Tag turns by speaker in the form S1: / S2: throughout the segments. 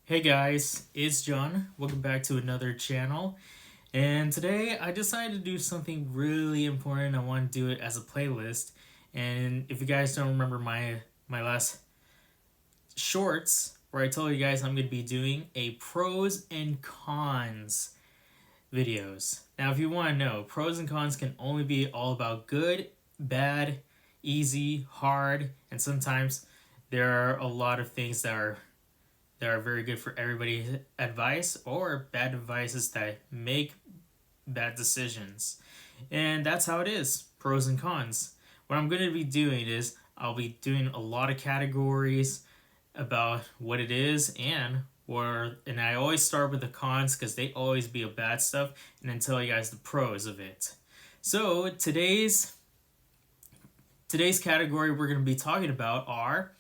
S1: Hey guys, it's John. Welcome back to another channel. And today I decided to do something really important. I want to do it as a playlist. And if you guys don't remember my last shorts where I told you guys I'm going to be doing a pros and cons videos. Now, if you want to know, pros and cons can only be all about good, bad, easy, hard, and sometimes there are a lot of things that are very good for everybody's advice or bad advices that make bad decisions. And that's how it is, pros and cons. What I'm going to be doing is I'll be doing a lot of categories about what it is and I always start with the cons because they always be a bad stuff and then tell you guys the pros of it. So today's category we're going to be talking about are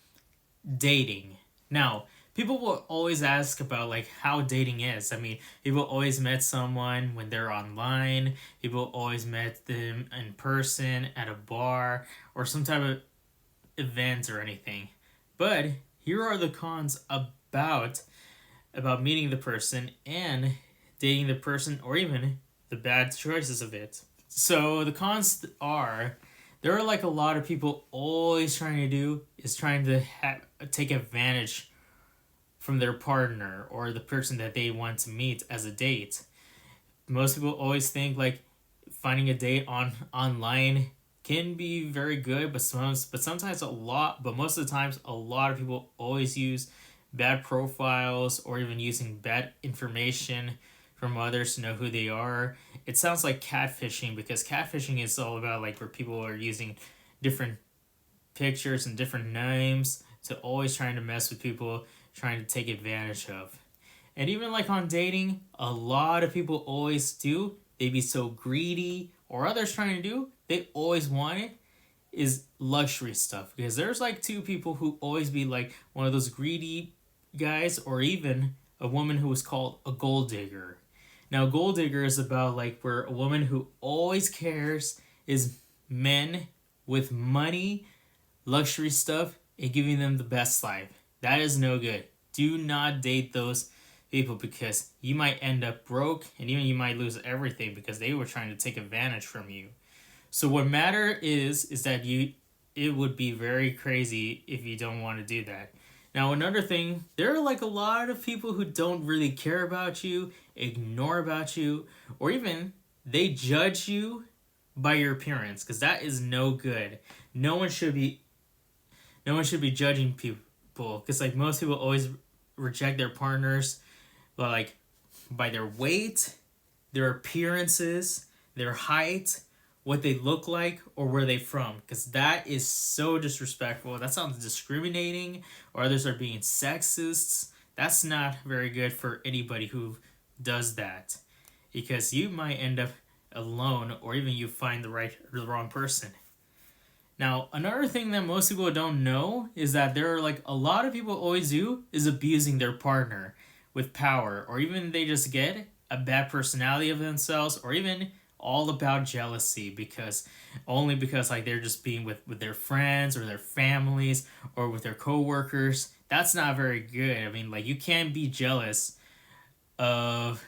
S1: dating. Now, people will always ask about like how dating is. I mean, people always met someone when they're online. People always met them in person at a bar or some type of event or anything. But here are the cons about meeting the person and dating the person or even the bad choices of it. So the cons are there are like a lot of people always trying to do is trying to take advantage from their partner or the person that they want to meet as a date. Most people always think like finding a date online can be very good, but sometimes but most of the times a lot of people always use bad profiles or even using bad information from others to know who they are. It sounds like catfishing because catfishing is all about like where people are using different pictures and different names to always trying to mess with people, trying to take advantage of. And even like on dating, a lot of people always do, they be so greedy, or others trying to do, they always want it is luxury stuff. Because there's like two people who always be like one of those greedy guys, or even a woman who is called a gold digger. Now, gold digger is about like where a woman who always cares is men with money, luxury stuff, and giving them the best life. That is no good. Do not date those people because you might end up broke and even you might lose everything because they were trying to take advantage from you. So what matter is that it would be very crazy if you don't want to do that. Now another thing, there are like a lot of people who don't really care about you, ignore about you, or even they judge you by your appearance because that is no good. No one should be no one should be judging people because like most people always reject their partners like by their weight, their appearances, their height, what they look like, or where they from. Because that is so disrespectful. That sounds discriminating, or others are being sexists. That's not very good for anybody who does that. Because you might end up alone, or even you find the wrong person. Now, another thing that most people don't know is that there are like a lot of people always do is abusing their partner with power, or even they just get a bad personality of themselves, or even all about jealousy because like they're just being with their friends or their families or with their coworkers. That's not very good. I mean, like you can't be jealous of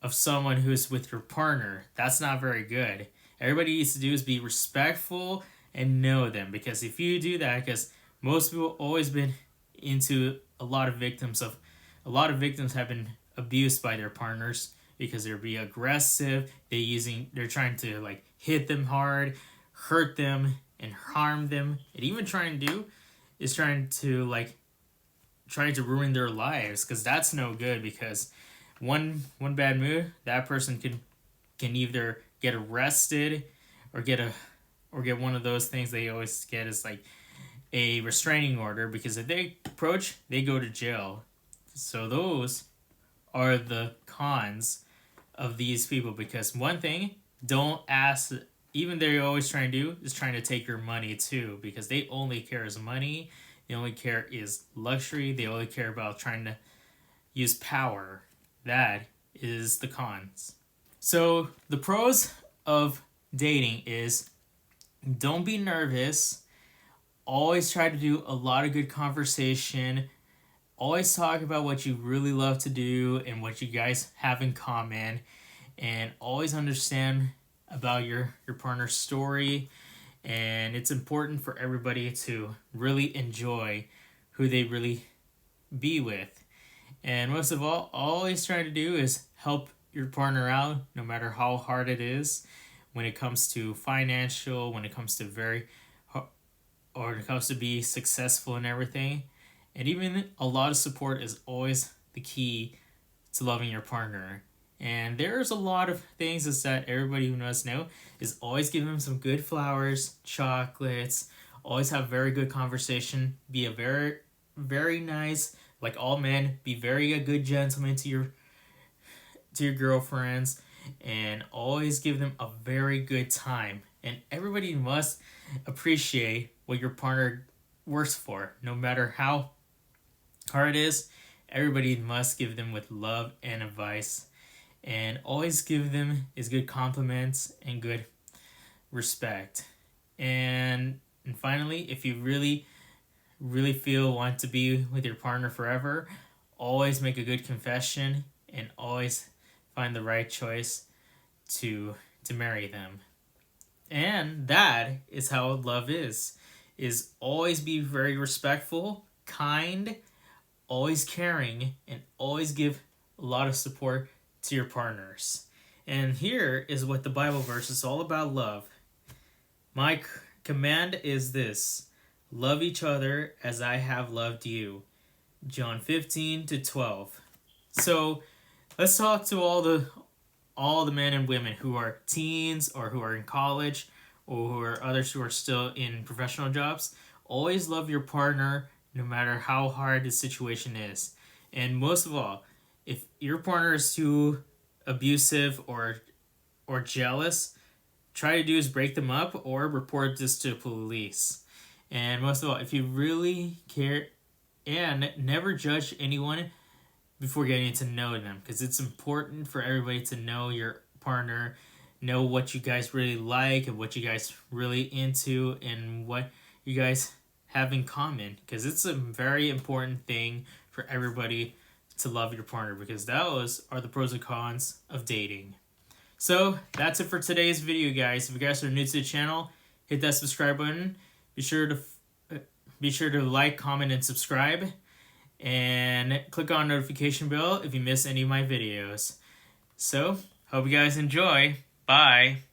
S1: someone who's with your partner. That's not very good. Everybody needs to do is be respectful and know them because if you do that, because most people always been into a lot of victims have been abused by their partners because they're being aggressive, they're trying to like hit them hard, hurt them and harm them, and even trying to do is trying to ruin their lives because that's no good because one bad move that person can either get arrested or get one of those things they always get is like a restraining order because if they approach they go to jail. So those are the cons of these people because one thing, don't ask, even they're always trying to do is trying to take your money too because they only care is money, they only care is luxury, they only care about trying to use power. That is the cons. So the pros of dating is don't be nervous, always try to do a lot of good conversation, always talk about what you really love to do and what you guys have in common, and always understand about your partner's story. And it's important for everybody to really enjoy who they really be with. And most of all, always try to do is help your partner out no matter how hard it is, when it comes to financial, when it comes to or when it comes to be successful in everything. And even a lot of support is always the key to loving your partner. And there's a lot of things is that everybody who knows know is always give them some good flowers, chocolates, always have very good conversation, be a very nice, like all men, be very a good gentleman to your girlfriends, and always give them a very good time. And everybody must appreciate what your partner works for, no matter how hard it is. Everybody must give them with love and advice, and always give them is good compliments and good respect. And finally, if you really want to be with your partner forever, always make a good confession and always find the right choice to marry them. And that is how love is always be very respectful, kind, always caring, and always give a lot of support to your partners. And here is what the Bible verse is all about love. My command is this: love each other as I have loved you. John 15-12. So let's talk to all the men and women who are teens or who are in college or who are others who are still in professional jobs. Always love your partner no matter how hard the situation is. And most of all, if your partner is too abusive or jealous, try to do is break them up or report this to police. And most of all, if you really care, and never judge anyone before getting to know them, because it's important for everybody to know your partner, know what you guys really like and what you guys really into and what you guys have in common, because it's a very important thing for everybody to love your partner, because those are the pros and cons of dating. So that's it for today's video, guys. If you guys are new to the channel, hit that subscribe button. Be sure to like, comment, and subscribe. And click on notification bell if you miss any of my videos. So, hope you guys enjoy. Bye.